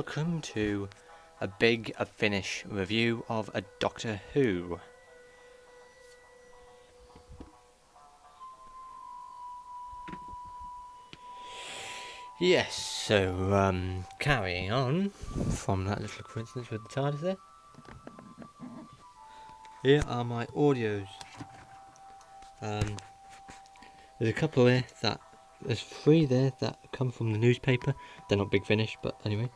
welcome to a big finish review of a Doctor Who. Yes, so carrying on from that little coincidence with the TARDIS there. Here are my audios. There's a couple there there's 3 there that come from the newspaper. They're not Big Finish, but anyway.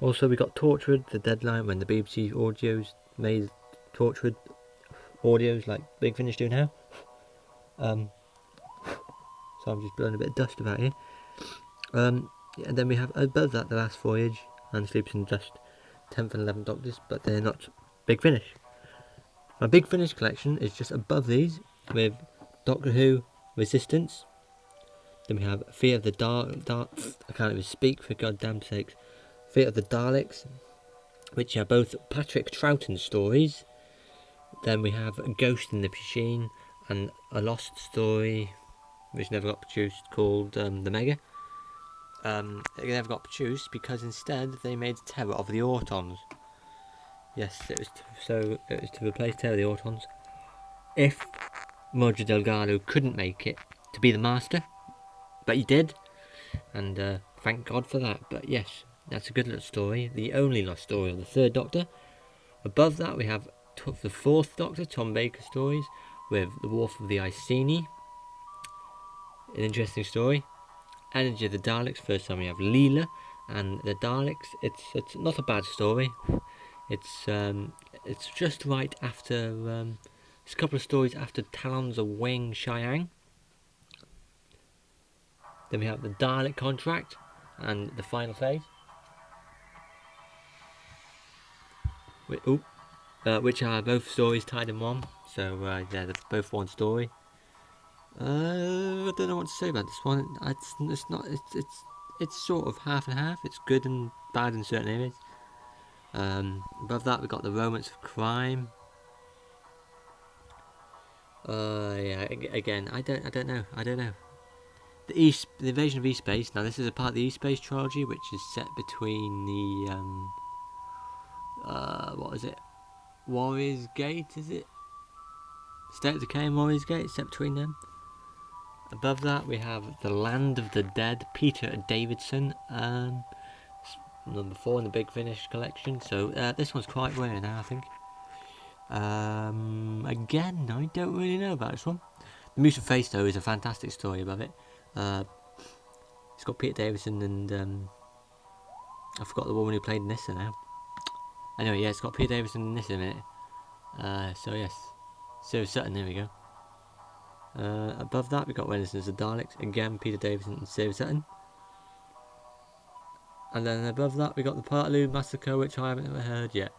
Also, we got Torchwood, the deadline when the BBC audios made Torchwood audios like Big Finish do now. So I'm just blowing a bit of dust about here. And then we have above that The Last Voyage and Sleeps in Dust, 10th and 11th Doctors, but they're not Big Finish. My Big Finish collection is just above these with Doctor Who Resistance. Then we have Fear of the I can't even speak for goddamn sakes. Fear of the Daleks, which are both Patrick Troughton stories. Then we have Ghost in the Machine and a lost story which never got produced called The Mega. It never got produced because instead they made Terror of the Autons. Yes, it was to replace Terror of the Autons. If Roger Delgado couldn't make it to be the Master, but he did, and thank God for that. But yes, that's a good little story. The only lost story of the 3rd Doctor. Above that we have the 4th Doctor, Tom Baker stories, with The Wolf of the Iceni. An interesting story. Energy of the Daleks. First time we have Leela and the Daleks. It's not a bad story. It's just right after it's a couple of stories after Talons of Weng-Chiang. Then we have the Dalek Contract and the Final Phase, which are both stories tied in one. So yeah, they're both one story. I don't know what to say about this one. It's sort of half and half. It's good and bad in certain areas. Above that we got the Romance of Crime. Yeah, again, I don't know. The Invasion of East Space. Now this is a part of the East Space trilogy, which is set between the what is it? Warriors Gate, is it? State of Decay and Warriors Gate, set between them. Above that we have The Land of the Dead, Peter Davison, number 4 in the Big Finish collection. So this one's quite rare now, I think. Again, I don't really know about this one. The Mutant Face, though, is a fantastic story above it. It's got Peter Davison and I forgot the woman who played Nyssa now. Anyway, yeah, it's got Peter Davison and Nyssa in it. So yes, Sarah Sutton, there we go. Above that we got Renaissance of the Daleks, again Peter Davison and Sarah Sutton. And then above that we got the Partaloo Massacre, which I haven't ever heard yet.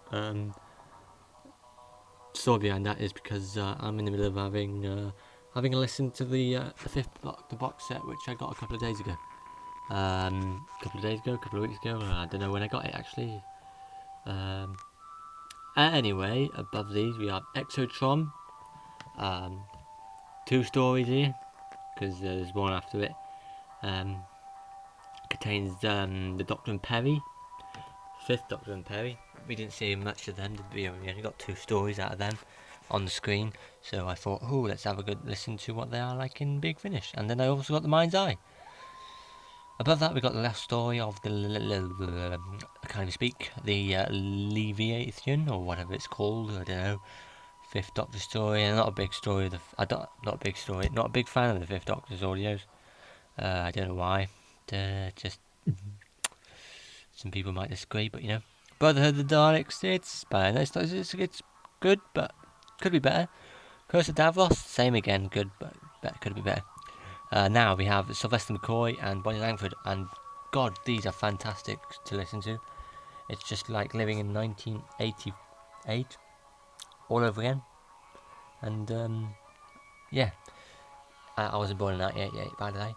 Story behind that is because I'm in the middle of having a listen to the 5th Doctor box set, which I got a couple of days ago. A couple of weeks ago, I don't know when I got it actually. Anyway, above these we have Exotron. 2 stories here, because there's one after it. Contains the Doctor and Perry, 5th Doctor and Perry. We didn't see much of them, did we? We only got 2 stories out of them on the screen, so I thought, oh, let's have a good listen to what they are like in Big Finish. And then I also got the Mind's Eye. Above that we got the last story of the I can't even speak, the Leviathan, or whatever it's called, I don't know. 5th Doctor story, and not a big story. Not a big fan of the 5th Doctor's audios. I don't know why. Just some people might disagree, but you know. Brotherhood of the Daleks, it's bad. It's good, but could be better. Curse of Davros, same again, good, but could be better. Now we have Sylvester McCoy and Bonnie Langford, and God, these are fantastic to listen to. It's just like living in 1988 all over again. And yeah, I wasn't born in 1988, by the way.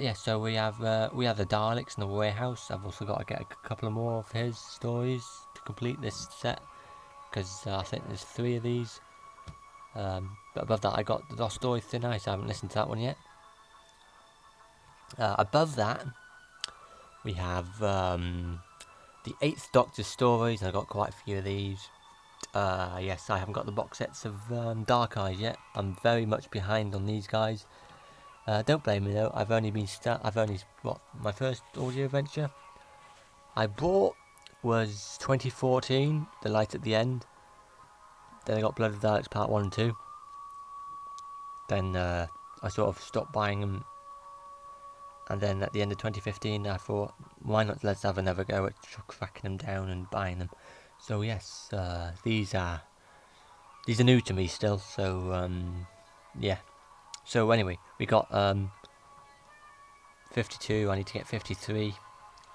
Yeah, so we have the Daleks in the warehouse. I've also got to get a couple of more of his stories to complete this set, because I think there's 3 of these. But above that I got the Lost Story Thin Ice. I haven't listened to that one yet. Above that We have the 8th Doctor stories, and I got quite a few of these. Yes, I haven't got the box sets of Dark Eyes yet. I'm very much behind on these guys. Don't blame me though. My first audio venture I bought was 2014, The Light at the End. Then I got Blood of the Daleks Part 1 and 2. Then I sort of stopped buying them. And then at the end of 2015, I thought, why not let's have another go at cracking them down and buying them. So yes, these are new to me still. So yeah. So anyway, we got 52. I need to get 53.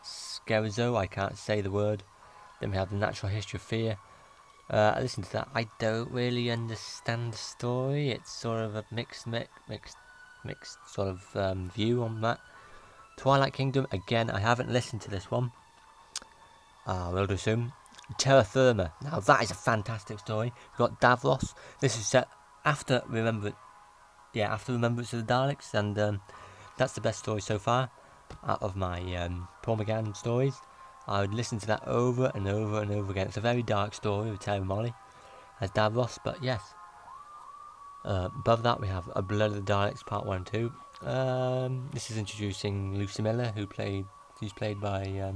Scherzo, I can't say the word. Then we have The Natural History of Fear. I listened to that. I don't really understand the story. It's sort of a mixed sort of view on that. Twilight Kingdom, again, I haven't listened to this one. Will do soon. Terra Firma, now that is a fantastic story. We've got Davros. This is set after Remembrance of the Daleks, and that's the best story so far out of my Paul McGann stories. I would listen to that over and over and over again. It's a very dark story with Terry Molly as Davros, but yes. Above that we have A Blood of the Daleks Part 1 and 2. This is introducing Lucy Miller, who's played by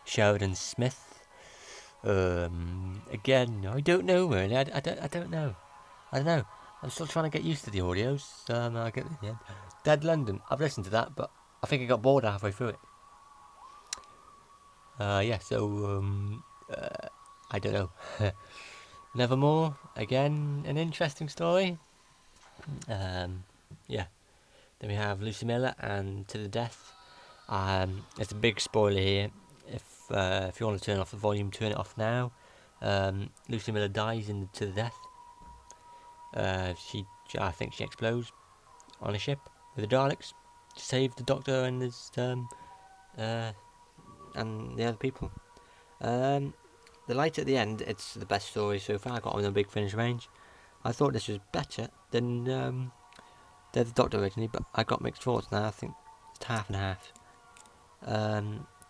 Sheridan Smith. Again, I don't know really. I don't know. I'm still trying to get used to the audios. I'll get to the end. Dead London. I've listened to that, but I think I got bored halfway through it. I don't know. Nevermore. Again, an interesting story. Yeah. Then we have Lucy Miller and To the Death. There's a big spoiler here. If you want to turn off the volume, turn it off now. Lucy Miller dies in To the Death. I think she explodes on a ship with the Daleks to save the Doctor and his and the other people. The Light at the End, it's the best story so far. I got on the Big Finish range. I thought this was better than the Doctor originally, but I got mixed thoughts now. I think it's half and half.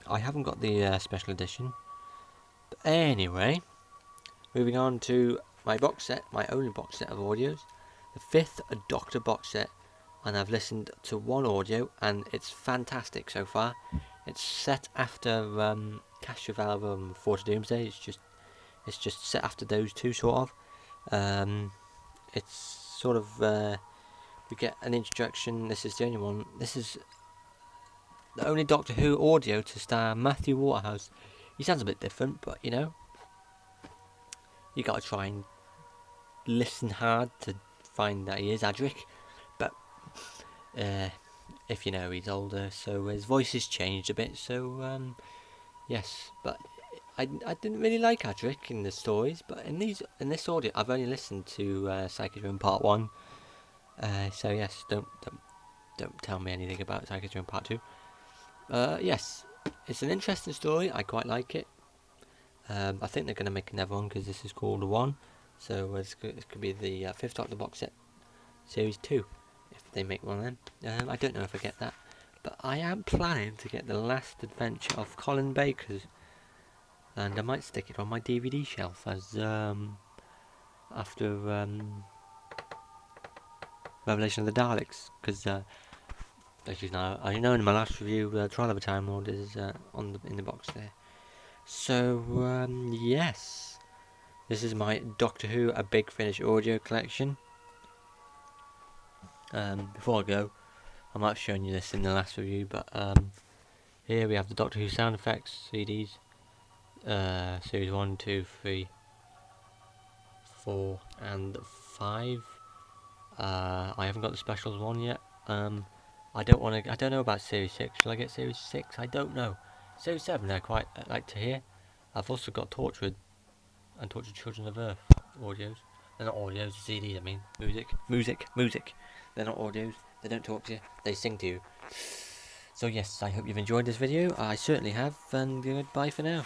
I haven't got the special edition. But anyway, moving on to my box set, my only box set of audios, the 5th Doctor box set, and I've listened to one audio, and it's fantastic so far. It's set after Castrovalva and Fort of Doomsday. It's just set after those two, sort of. It's sort of we get an introduction. This is the only one. This is the only Doctor Who audio to star Matthew Waterhouse. He sounds a bit different, but you know, you gotta try and listen hard to find that he is Adric. But if you know, he's older, so his voice has changed a bit. So yes, but I didn't really like Adric in the stories, but in this audio, I've only listened to Psychic Room Part 1. So yes, don't tell me anything about Psychic Room Part 2. Yes, it's an interesting story. I quite like it. I think they're going to make another one because this is called 1. So it could be the 5th Doctor box set, series 2, if they make one of them. I don't know if I get that, but I am planning to get The Last Adventure of Colin Baker's, and I might stick it on my DVD shelf as after Revelation of the Daleks, because as you know, in my last review, Trial of a Time Lord is in the box there. So yes, this is my Doctor Who A Big Finish audio collection. Before I go, I might have shown you this in the last review, but here we have the Doctor Who sound effects CDs, series 1, 2, 3, 4 and 5. I haven't got the specials one yet. I don't know about series 6. Shall I get series 6? I don't know. Series 7 I quite like to hear. I've also got Tortured and Tortured Children of Earth audios. They're not audios, CDs, I mean. Music. They're not audios. They don't talk to you. They sing to you. So yes, I hope you've enjoyed this video. I certainly have, and goodbye for now.